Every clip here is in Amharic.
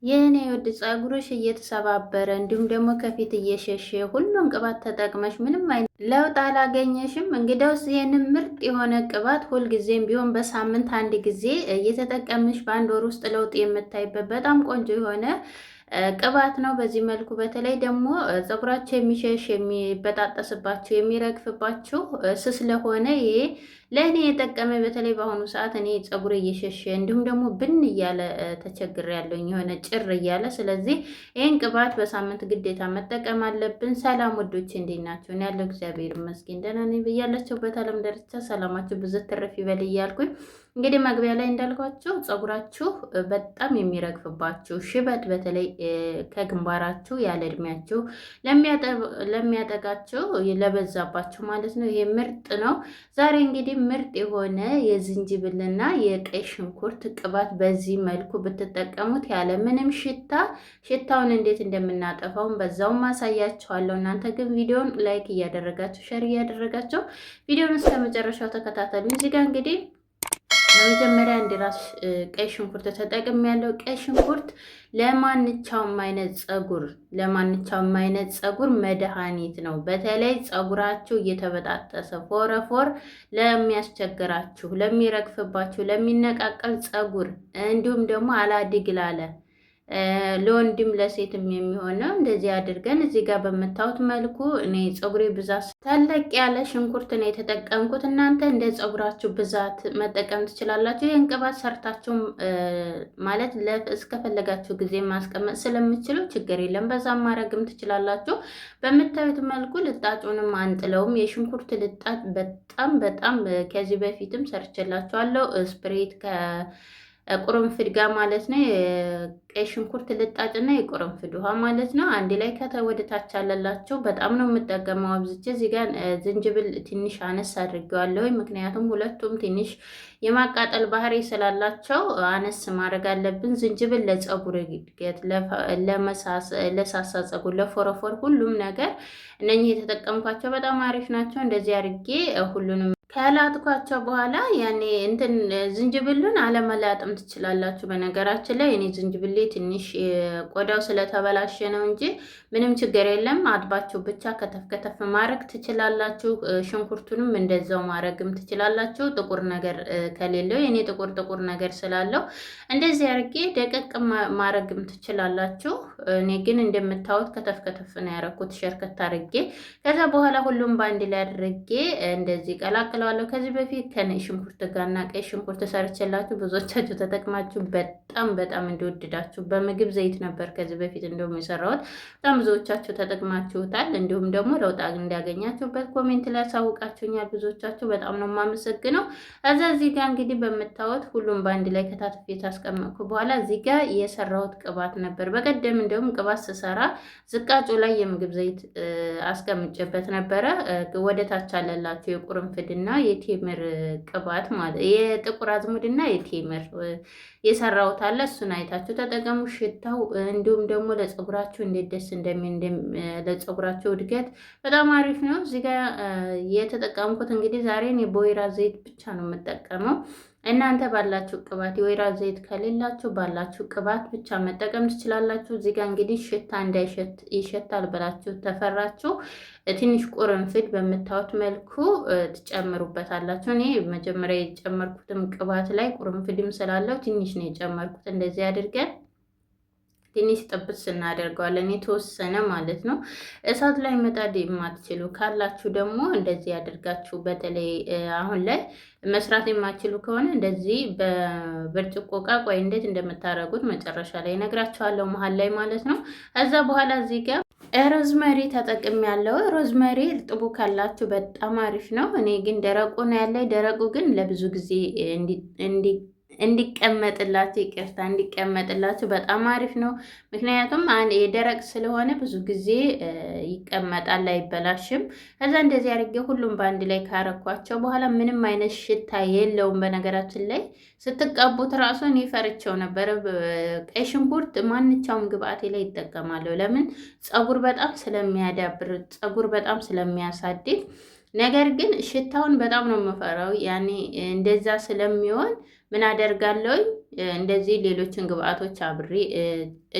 የኔ ውድ ፀጉርሽ እየተሰባበረ እንዲሁም ደግሞ ከፊት እየሸሸ ሁሉን ቅባት ተጠቅመሽ ምንም አይነት ለውጥ አላገኘሽም? እንግዲያውስ ይህንን ምርጥ የሆነ ቅባት ሁልጊዜም ቢሆን በሳምንት አንድ ጊዜ እየተጠቀምሽ በአንድ ወር ውስጥ ለውጥ የምታይበት በጣም ቆንጆ የሆነ ቅባት ነው። በዚህ መልኩ በተለይ ደግሞ ፀጉራቸው የሚሸሽ የሚበጣጠስባቸው የሚረግፍባቸው ስስ ስለሆነ ይሄ ለእኔ የጠቀመ በተለይ በአሁኑ ሰዓት እኔ ፀጉሬ እየሸሸ እንዲሁም ደግሞ ብን እያለ ተቸግር ያለኝ የሆነ ጭር እያለ፣ ስለዚህ ይህን ቅባት በሳምንት ግዴታ መጠቀም አለብን። ሰላም ወዶች እንዴት ናቸው? እኔ ያለው እግዚአብሔር ይመስገን ደህና ነኝ። ብያላችሁበት ዓለም ዳርቻ ሰላማችሁ ብዝት ትርፍ ይበል እያልኩኝ እንግዲህ መግቢያ ላይ እንዳልኳችሁ ፀጉራችሁ በጣም የሚረግፍባችሁ ሽበት በተለይ ከግንባራችሁ ያለ እድሜያችሁ ለሚያጠቃችሁ ለበዛባችሁ ማለት ነው። ይሄ ምርጥ ነው። ዛሬ እንግዲህ ምርጥ የሆነ የዝንጅብልና የቀይ ሽንኩርት ቅባት በዚህ መልኩ ብትጠቀሙት ያለ ምንም ሽታውን እንዴት እንደምናጠፋውን በዛውም ማሳያችኋለሁ። እናንተ ግን ቪዲዮን ላይክ እያደረጋችሁ ሸር እያደረጋችሁ ቪዲዮን እስከ መጨረሻው ተከታተሉ። እዚህ ጋር እንግዲህ በመጀመሪያ አንድ ራስ ቀይ ሽንኩርት ተጠቅም ያለው ቀይ ሽንኩርት ለማንኛውም አይነት ፀጉር መድኃኒት ነው። በተለይ ፀጉራችሁ እየተበጣጠሰ ፎረፎር ለሚያስቸግራችሁ፣ ለሚረግፍባችሁ፣ ለሚነቃቀል ፀጉር እንዲሁም ደግሞ አላድግ ላለ ለወንድም ለሴትም የሚሆነው እንደዚህ አድርገን እዚህ ጋር በምታዩት መልኩ እኔ ፀጉሬ ብዛት ተለቅ ያለ ሽንኩርት ነው የተጠቀምኩት። እናንተ እንደ ፀጉራችሁ ብዛት መጠቀም ትችላላችሁ። ይህን ቅባት ሰርታችሁ ማለት እስከፈለጋችሁ ጊዜ ማስቀመጥ ስለምችሉ ችግር የለም፣ በዛም ማድረግም ትችላላችሁ። በምታዩት መልኩ ልጣጩንም አንጥለውም። የሽንኩርት ልጣጭ በጣም ከዚህ በፊትም ሰርችላችኋለሁ። ስፕሬት ቁርንፍድ ጋር ማለት ነው። የቀይ ሽንኩርት ልጣጭና የቁርንፍድ ውሃ ማለት ነው። አንድ ላይ ወደታች አለላቸው። በጣም ነው የምጠቀመው አብዝቼ። እዚህ ጋር ዝንጅብል ትንሽ አነስ አድርጌዋለሁ፣ ምክንያቱም ሁለቱም ትንሽ የማቃጠል ባህሪ ስላላቸው አነስ ማድረግ አለብን። ዝንጅብል ለፀጉር እድገት፣ ለሳሳ ፀጉር፣ ለፎረፎር ሁሉም ነገር እነኚህ የተጠቀምኳቸው በጣም አሪፍ ናቸው። እንደዚህ አድርጌ ሁሉንም ከላጥኳቸው በኋላ ያኔ ዝንጅብሉን አለመላጥም ትችላላችሁ። በነገራችን ላይ እኔ ዝንጅብሌ ትንሽ ቆዳው ስለተበላሸ ነው እንጂ ምንም ችግር የለም። አጥባችሁ ብቻ ከተፍ ከተፍ ማድረግ ትችላላችሁ። ሽንኩርቱንም እንደዛው ማድረግም ትችላላችሁ። ጥቁር ነገር ከሌለው የኔ ጥቁር ነገር ስላለው እንደዚህ አድርጌ ደቀቅ ማድረግም ትችላላችሁ። እኔ ግን እንደምታዩት ከተፍ ከተፍ ነው ያደረኩት፣ ሸርከት አድርጌ። ከዛ በኋላ ሁሉም በአንድ ላይ አድርጌ እንደዚህ ቀላቅለ አለው። ከዚህ በፊት ከነጭ ሽንኩርት ጋርና ቀይ ሽንኩርት ሰርችላችሁ ብዙዎቻችሁ ተጠቅማችሁ በጣም እንደወደዳችሁ በምግብ ዘይት ነበር ከዚህ በፊት እንደውም የሰራሁት። በጣም ብዙዎቻችሁ ተጠቅማችሁታል። እንዲሁም ደግሞ ለውጥ እንዳገኛችሁበት ኮሜንት ላይ ያሳውቃችሁኛል ብዙዎቻችሁ። በጣም ነው የማመሰግነው። ከዛ እዚህ ጋር እንግዲህ በምታዩት ሁሉም በአንድ ላይ ከታትፌ ታስቀመጥኩ በኋላ እዚህ ጋር የሰራሁት ቅባት ነበር። በቀደም እንደውም ቅባት ስሰራ ዝቃጩ ላይ የምግብ ዘይት አስቀምጬበት ነበረ። ወደ ታች አለላችሁ የቁርንፍድና የቴምር ቅባት ማለት የጥቁር አዝሙድና የቴምር የሰራሁት አለ። እሱን አይታችሁ ተጠቀሙ። ሽታው እንዲሁም ደግሞ ለፀጉራችሁ እንዴት ደስ እንደሚል ለፀጉራችሁ እድገት በጣም አሪፍ ነው። እዚህ ጋር የተጠቀምኩት እንግዲህ ዛሬ እኔ በወይራ ዘይት ብቻ ነው የምጠቀመው። እናንተ ባላችሁ ቅባት የወይራ ዘይት ከሌላችሁ ባላችሁ ቅባት ብቻ መጠቀም ትችላላችሁ። እዚህ ጋር እንግዲህ ሽታ እንዳይሸት ይሸታል ብላችሁ ተፈራችሁ ትንሽ ቁርንፍድ በምታዩት መልኩ ትጨምሩበታላችሁ። እኔ መጀመሪያ የጨመርኩትም ቅባት ላይ ቁርንፍድም ስላለው ትንሽ ነው የጨመርኩት። እንደዚህ አድርገን ትንሽ ጥብስ እናደርገዋለን፣ የተወሰነ ማለት ነው። እሳት ላይ መጣድ የማትችሉ ካላችሁ ደግሞ እንደዚህ ያደርጋችሁ። በተለይ አሁን ላይ መስራት የማትችሉ ከሆነ እንደዚህ በብርጭቆ ዕቃ ቆይ እንዴት እንደምታደርጉት መጨረሻ ላይ እነግራችኋለሁ፣ መሀል ላይ ማለት ነው። ከዛ በኋላ እዚህ ጋር ሮዝመሪ ተጠቅም ያለው ሮዝመሪ እርጥቡ ካላችሁ በጣም አሪፍ ነው። እኔ ግን ደረቁ ነው ያለኝ። ደረቁ ግን ለብዙ ጊዜ እንዲቀመጥላችሁ በጣም አሪፍ ነው። ምክንያቱም የደረቅ ስለሆነ ብዙ ጊዜ ይቀመጣል፣ አይበላሽም። ከዛ እንደዚህ አድርጌ ሁሉም በአንድ ላይ ካረኳቸው በኋላ ምንም አይነት ሽታ የለውም። በነገራችን ላይ ስትቀቡት ራሱ እኔ ፈርቼው ነበረ። ቀይ ሽንኩርት ማንኛውም ግብአቴ ላይ ይጠቀማለሁ። ለምን? ፀጉር በጣም ስለሚያዳብር፣ ፀጉር በጣም ስለሚያሳድግ። ነገር ግን ሽታውን በጣም ነው የምፈራው። ያኔ እንደዛ ስለሚሆን ምን አደርጋለሁ? እንደዚህ ሌሎችን ግብአቶች አብሬ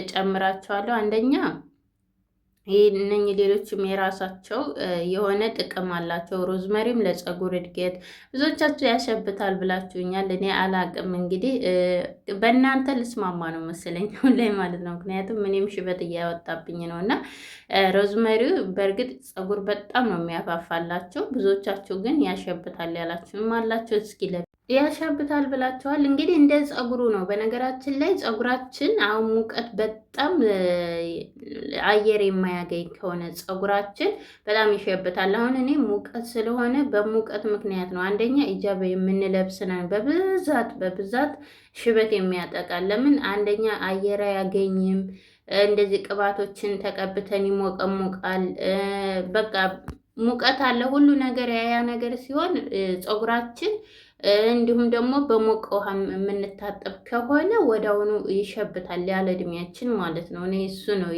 እጨምራቸዋለሁ። አንደኛ እነኚህ ሌሎችም የራሳቸው የሆነ ጥቅም አላቸው። ሮዝመሪም ለፀጉር እድገት ብዙዎቻችሁ ያሸብታል ብላችሁኛል። እኔ አላቅም እንግዲህ በእናንተ ልስማማ ነው መሰለኝ ላይ ማለት ነው። ምክንያቱም እኔም ሽበት እያወጣብኝ ነው እና ሮዝመሪው በእርግጥ ፀጉር በጣም ነው የሚያፋፋላቸው። ብዙዎቻችሁ ግን ያሸብታል ያላችሁም አላቸው። እስኪ ያሻብታል ብላችኋል። እንግዲህ እንደ ፀጉሩ ነው። በነገራችን ላይ ፀጉራችን አሁን ሙቀት በጣም አየር የማያገኝ ከሆነ ፀጉራችን በጣም ይሸብታል። አሁን እኔ ሙቀት ስለሆነ በሙቀት ምክንያት ነው። አንደኛ ኢጃብ የምንለብስ ነን በብዛት ሽበት የሚያጠቃል። ለምን? አንደኛ አየር አያገኝም። እንደዚህ ቅባቶችን ተቀብተን ይሞቀሙቃል። በቃ ሙቀት አለ ሁሉ ነገር ያያ ነገር ሲሆን ፀጉራችን እንዲሁም ደግሞ በሞቀ ውሃ የምንታጠብ ከሆነ ወዲያውኑ ይሸብታል ያለ እድሜያችን ማለት ነው። እኔ እሱ ነው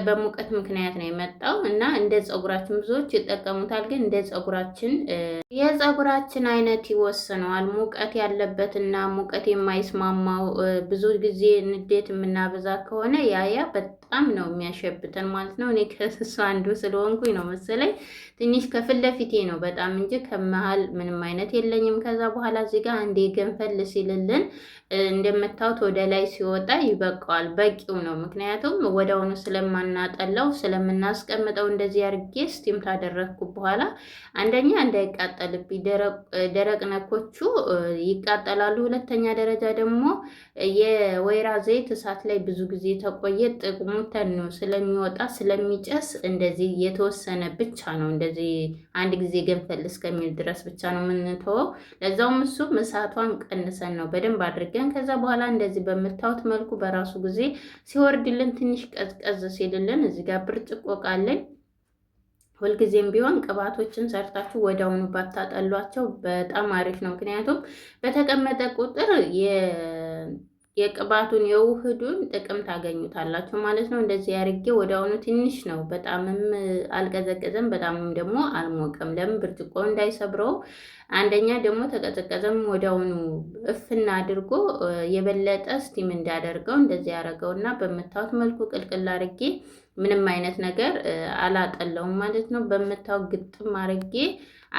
በሙቀት ምክንያት ነው የመጣው እና እንደ ፀጉራችን ብዙዎች ይጠቀሙታል። ግን እንደ ፀጉራችን የፀጉራችን አይነት ይወስነዋል። ሙቀት ያለበትና ሙቀት የማይስማማው ብዙ ጊዜ ንዴት የምናበዛ ከሆነ ያያ በጣም ነው የሚያሸብተን ማለት ነው። እኔ ከሱ አንዱ ስለሆንኩኝ ነው መሰለኝ ትንሽ ከፊት ለፊቴ ነው በጣም እንጂ ከመሀል ምንም አይነት የለኝም። ከዛ በኋላ እዚህ ጋር አንዴ ገንፈል ሲልልን እንደምታዩት ወደ ላይ ሲወጣ ይበቃዋል፣ በቂው ነው። ምክንያቱም ወዲያውኑ ስለማናጠላው ስለምናስቀምጠው እንደዚህ አድርጌ ስቲም ታደረግኩ በኋላ አንደኛ እንዳይቃጠልብኝ ደረቅ ነኮቹ ይቃጠላሉ። ሁለተኛ ደረጃ ደግሞ የወይራ ዘይት እሳት ላይ ብዙ ጊዜ ተቆየ ጥቅሙ ተኖ ስለሚወጣ ስለሚጨስ እንደዚህ የተወሰነ ብቻ ነው እንደዚህ አንድ ጊዜ ገንፈል እስከሚል ድረስ ብቻ ነው የምንተወው። ለዛውም እሱም እሳቷን ቀንሰን ነው በደንብ አድርገን ከዛ በኋላ እንደዚህ በምታዩት መልኩ በራሱ ጊዜ ሲወርድልን ትንሽ ቀዝቀዝ ሲልልን እዚህ ጋር ብርጭቆ ቃለኝ። ሁልጊዜም ቢሆን ቅባቶችን ሰርታችሁ ወዲያውኑ ባታጠሏቸው በጣም አሪፍ ነው። ምክንያቱም በተቀመጠ ቁጥር የቅባቱን የውህዱን ጥቅም ታገኙታላችሁ ማለት ነው። እንደዚህ አድርጌ ወዲያውኑ ትንሽ ነው፣ በጣምም አልቀዘቀዘም፣ በጣምም ደግሞ አልሞቀም። ለምን? ብርጭቆ እንዳይሰብረው። አንደኛ ደግሞ ተቀዘቀዘም ወዲያውኑ እፍና አድርጎ የበለጠ ስቲም እንዳደርገው እንደዚህ ያደረገውና በምታዩት መልኩ ቅልቅል አድርጌ ምንም አይነት ነገር አላጠለውም ማለት ነው። በምታዩት ግጥም አድርጌ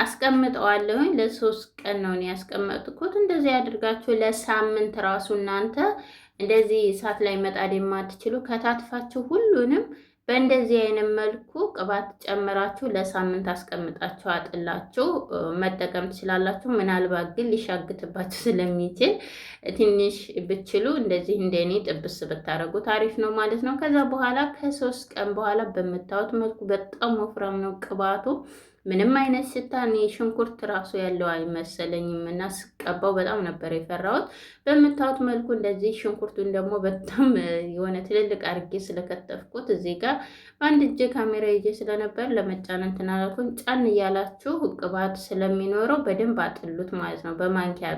አስቀምጠዋለሁኝ። ለ3 ቀን ነው ያስቀመጥኩት። እንደዚህ አድርጋችሁ ለሳምንት ራሱ እናንተ እንደዚህ እሳት ላይ መጣድ የማትችሉ ከታትፋችሁ ሁሉንም በእንደዚህ አይነት መልኩ ቅባት ጨምራችሁ ለሳምንት አስቀምጣችሁ አጥላችሁ መጠቀም ትችላላችሁ። ምናልባት ግን ሊሻግትባችሁ ስለሚችል ትንሽ ብችሉ እንደዚህ እንደኔ ጥብስ ብታረጉት አሪፍ ነው ማለት ነው። ከዛ በኋላ ከ3 ቀን በኋላ በምታዩት መልኩ በጣም ወፍራም ነው ቅባቱ። ምንም አይነት ሽታ እኔ ሽንኩርት ራሱ ያለው አይመሰለኝም እና ስቀባው በጣም ነበር የፈራሁት። በምታዩት መልኩ እንደዚህ ሽንኩርቱን ደግሞ በጣም የሆነ ትልልቅ አርጌ ስለከተፍኩት እዚህ ጋር በአንድ እጄ ካሜራ ይዤ ስለነበር ለመጫን እንትን አላልኩም። ጫን እያላችሁ ቅባት ስለሚኖረው በደንብ አጥሉት ማለት ነው። በማንኪያ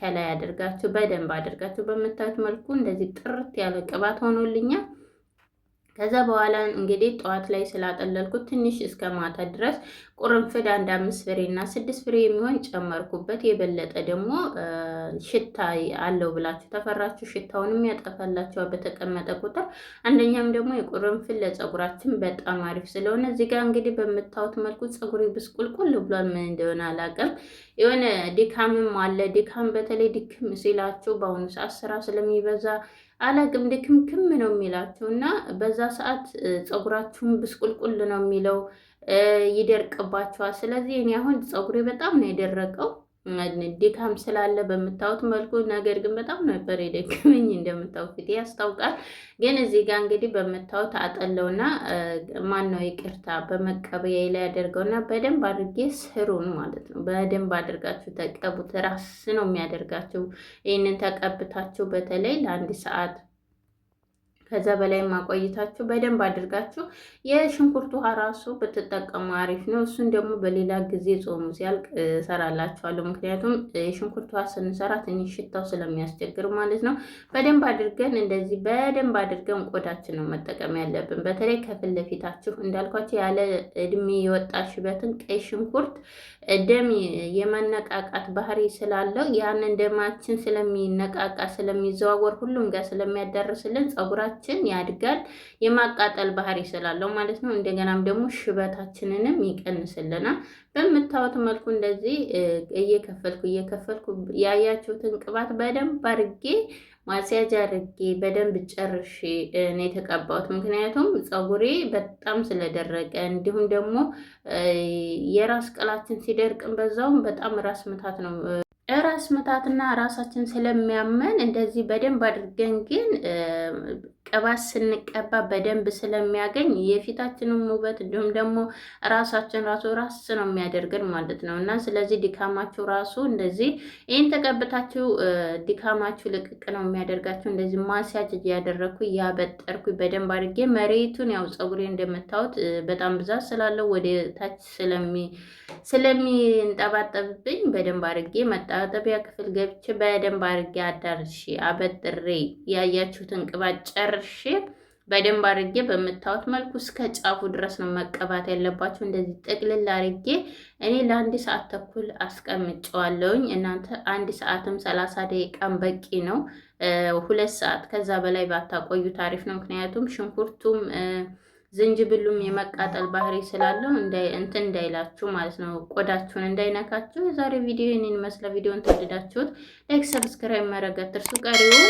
ከላይ አድርጋችሁ በደንብ አድርጋችሁ በምታዩት መልኩ እንደዚህ ጥርት ያለ ቅባት ሆኖልኛል። ከዛ በኋላ እንግዲህ ጠዋት ላይ ስላጠለልኩት ትንሽ እስከ ማታ ድረስ ቁርንፍድ 5 ፍሬ እና 6 ፍሬ የሚሆን ጨመርኩበት። የበለጠ ደግሞ ሽታ አለው ብላችሁ ተፈራችሁ ሽታውንም ያጠፋላችኋል በተቀመጠ ቁጥር። አንደኛም ደግሞ የቁርንፍድ ለፀጉራችን በጣም አሪፍ ስለሆነ እዚህ ጋር እንግዲህ በምታዩት መልኩ ፀጉሬ ብስቁልቁል ብሏል። ምን እንደሆነ አላውቅም። የሆነ ድካምም አለ። ድካም በተለይ ድክም ሲላችሁ በአሁኑ ሰዓት ስራ ስለሚበዛ አላቅም ድክምክም ነው የሚላችሁ እና በዛ ሰዓት ፀጉራችሁን ብስቁልቁል ነው የሚለው፣ ይደርቅባችኋል። ስለዚህ እኔ አሁን ፀጉሬ በጣም ነው የደረቀው ድካም ስላለ በምታዩት መልኩ። ነገር ግን በጣም ነበር የደከመኝ እንደምታዩት ፊቴ ያስታውቃል። ግን እዚህ ጋር እንግዲህ በምታዩት አጠለውና ይቅርታ በመቀበያ ላይ ያደርገውና በደንብ አድርጌ ስሩን ማለት ነው። በደንብ አድርጋችሁ ተቀቡት። ራስ ነው የሚያደርጋችሁ። ይህንን ተቀብታችሁ በተለይ ለ1 ሰዓት ከዛ በላይ ማቆይታችሁ በደንብ አድርጋችሁ የሽንኩርት ውሃ ራሱ ብትጠቀሙ አሪፍ ነው። እሱን ደግሞ በሌላ ጊዜ ጾሙ ሲያልቅ እሰራላችኋለሁ። ምክንያቱም የሽንኩርት ውሃ ስንሰራ ትንሽ ሽታው ስለሚያስቸግር ማለት ነው። በደንብ አድርገን እንደዚህ በደንብ አድርገን ቆዳችን ነው መጠቀም ያለብን። በተለይ ከፊት ለፊታችሁ እንዳልኳቸው ያለ እድሜ የወጣ ሽበትን ቀይ ሽንኩርት ደም የመነቃቃት ባህሪ ስላለው ያንን ደማችን ስለሚነቃቃ ስለሚዘዋወር ሁሉም ጋር ስለሚያዳርስልን ፀጉራችን ያድጋል። የማቃጠል ባህሪ ስላለው ማለት ነው። እንደገናም ደግሞ ሽበታችንንም ይቀንስልናል። በምታዩት መልኩ እንደዚህ እየከፈልኩ ያያችሁትን ቅባት በደንብ አድርጌ ማስያጅ አድርጌ በደንብ ጨርሼ ነው የተቀባሁት። ምክንያቱም ፀጉሬ በጣም ስለደረቀ እንዲሁም ደግሞ የራስ ቅላችን ሲደርቅም በዛውም በጣም ራስ ምታት ነው። ራስ ምታትና ራሳችን ስለሚያመን እንደዚህ በደንብ አድርገን ግን ቅባት ስንቀባ በደንብ ስለሚያገኝ የፊታችንን ውበት እንዲሁም ደግሞ ራሳችን ራስ ነው የሚያደርገን ማለት ነው። እና ስለዚህ ድካማችሁ ራሱ እንደዚህ ይህን ተቀብታችሁ ድካማችሁ ልቅቅ ነው የሚያደርጋችሁ። እንደዚህ ማስያጅ እያደረግኩ እያበጠርኩ በደንብ አድርጌ መሬቱን ያው ፀጉሬ እንደምታዩት በጣም ብዛት ስላለው ወደ ታች ስለሚንጠባጠብብኝ በደንብ አድርጌ መታጠቢያ ክፍል ገብቼ በደንብ አድርጌ አዳርሼ አበጥሬ ያያችሁትን ቅባት ጨርሼ በደንብ አድርጌ በምታዩት መልኩ እስከ ጫፉ ድረስ ነው መቀባት ያለባችሁ። እንደዚህ ጥቅልል አድርጌ እኔ ለ1 ሰዓት ተኩል አስቀምጨዋለሁኝ። እናንተ 1 ሰዓትም 30 ደቂቃም በቂ ነው። 2 ሰዓት ከዛ በላይ ባታቆዩ ታሪፍ ነው። ምክንያቱም ሽንኩርቱም ዝንጅብሉም የመቃጠል ባህሪ ስላለው እንትን እንዳይላችሁ ማለት ነው፣ ቆዳችሁን እንዳይነካችሁ። የዛሬ ቪዲዮ ይህንን ይመስላል። ቪዲዮን ተወደዳችሁት ላይክ፣ ሰብስክራይብ ማድረግ አትርሱ። ቀሪውን